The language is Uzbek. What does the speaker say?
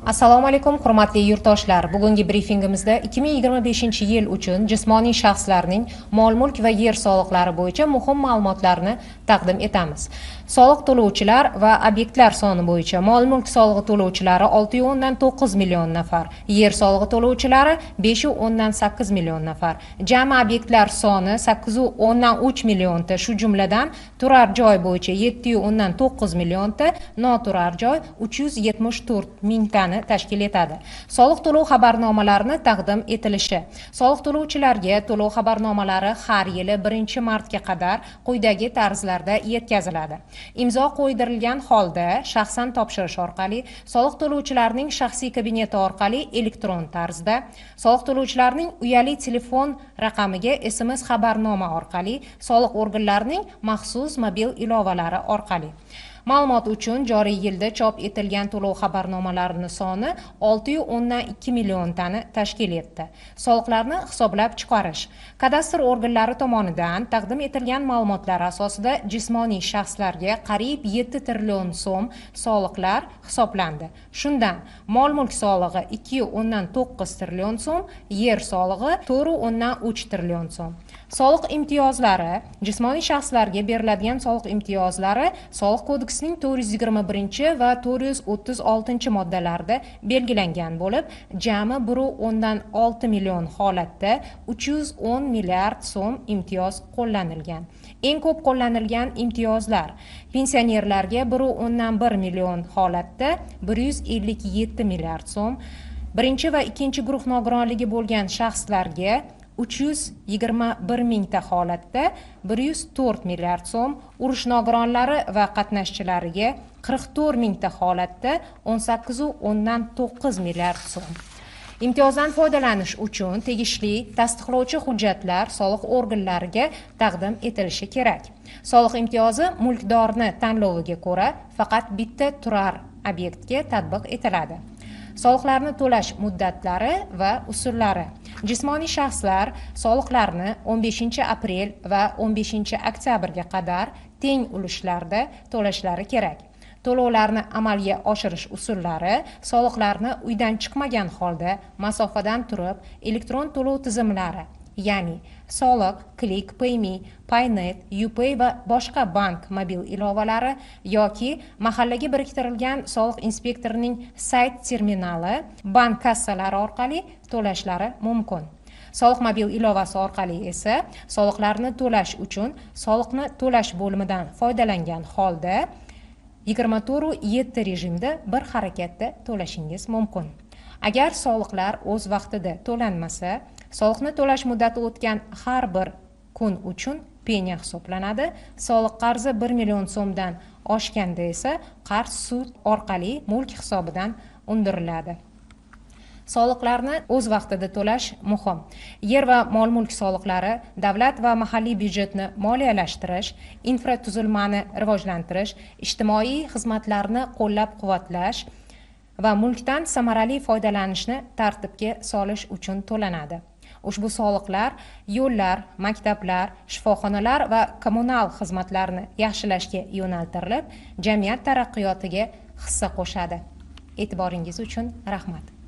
Assalomu alaykum, hurmatli yurtdoshlar. Bugungi brifingimizda 2025-yil uchun jismoniy shaxslarning mol-mulk va yer soliqlari bo'yicha muhim ma'lumotlarni taqdim etamiz. Soliq to'lovchilar va obyektlar soni bo'yicha mol-mulk solig'i to'lovchilari 6,9 million nafar, yer solig'i to'lovchilari 5,8 million nafar. Jami obyektlar soni 8,3 millionta, shu jumladan turar joy bo'yicha 7,9 millionta, noturar joy 374 mingtani tashkil etadi. Soliq to'lov xabarnomalarini taqdim etilishi. Soliq to'lovchilarga to'lov xabarnomalari har yili 1-martga qadar quyidagi tarzlarda yetkaziladi. Imzo qo'ydirilgan holda shaxsan topshirish orqali, soliq to'lovchilarning shaxsiy kabineti orqali elektron tarzda, soliq to'lovchilarning uyali telefon raqamiga SMS xabarnoma orqali, soliq organlarining maxsus mobil ilovalari orqali. Ma'lumot uchun joriy yilda chop etilgan to'lov xabarnomalarini soni 6,2 milliontani tashkil etdi. Soliqlarni hisoblab chiqarish. Kadastr organlari tomonidan taqdim etilgan ma'lumotlar asosida jismoniy shaxslarga qariyb 7 trillion so'm soliqlar hisoblandi. Shundan mol-mulk solig'i 2,9 trillion so'm, yer solig'i 4,3 trillion so'm. Soliq imtiyozlari. Jismoniy shaxslarga beriladigan soliq imtiyozlari Soliq kodeksining 421 va 436 moddalarida belgilangan bo'lib, jami 1,6 million holatda 310 milliard so'm imtiyoz qo'llanilgan. Eng ko'p qo'llanilgan imtiyozlar pensionerlarga 1,1 million holatda 157 milliard so'm, birinchi va ikkinchi guruh nogironligi bo'lgan shaxslarga 321 mingta holatda 104 milliard so'm, urush nogironlari va qatnashchilariga 44 mingta holatda 18,9 milliard so'm. Imtiyozdan foydalanish uchun tegishli tasdiqlovchi hujjatlar soliq organlariga taqdim etilishi kerak. Soliq imtiyozi mulkdorni tanloviga ko'ra faqat bitta turar obyektga tatbiq etiladi. Soliqlarni to'lash muddatlari va usullari. Jismoniy shaxslar soliqlarni 15 aprel va 15 oktyabrga qadar teng ulushlarda to'lashlari kerak. To'lovlarni amalga oshirish usullari: soliqlarni uydan chiqmagan holda masofadan turib elektron to'lov tizimlari, ya'ni Soliq, Click, Payme, Paynet, UPay va boshqa bank mobil ilovalari yoki mahallaga biriktirilgan soliq inspektorining sayt terminali, bank kassalari orqali to'lashlari mumkin. Soliq mobil ilovasi orqali esa soliqlarni to'lash uchun soliqni to'lash bo'limidan foydalangan holda 24/7 rejimda bir harakatda to'lashingiz mumkin. Agar soliqlar o'z vaqtida to'lanmasa, soliqni to'lash muddati o'tgan har bir kun uchun penya hisoblanadi. Soliq qarzi 1 million so'mdan oshganda esa qarz sud orqali mulk hisobidan undiriladi. Soliqlarni o'z vaqtida to'lash muhim. Yer va mol-mulk soliqlari davlat va mahalliy byudjetni moliyalashtirish, infratuzilmani rivojlantirish, ijtimoiy xizmatlarni qo'llab-quvvatlash va mulkdan samarali foydalanishni tartibga solish uchun to'lanadi. Ushbu soliqlar yo'llar, maktablar, shifoxonalar va kommunal xizmatlarni yaxshilashga yo'naltirilib, jamiyat taraqqiyotiga hissa qo'shadi. E'tiboringiz uchun rahmat.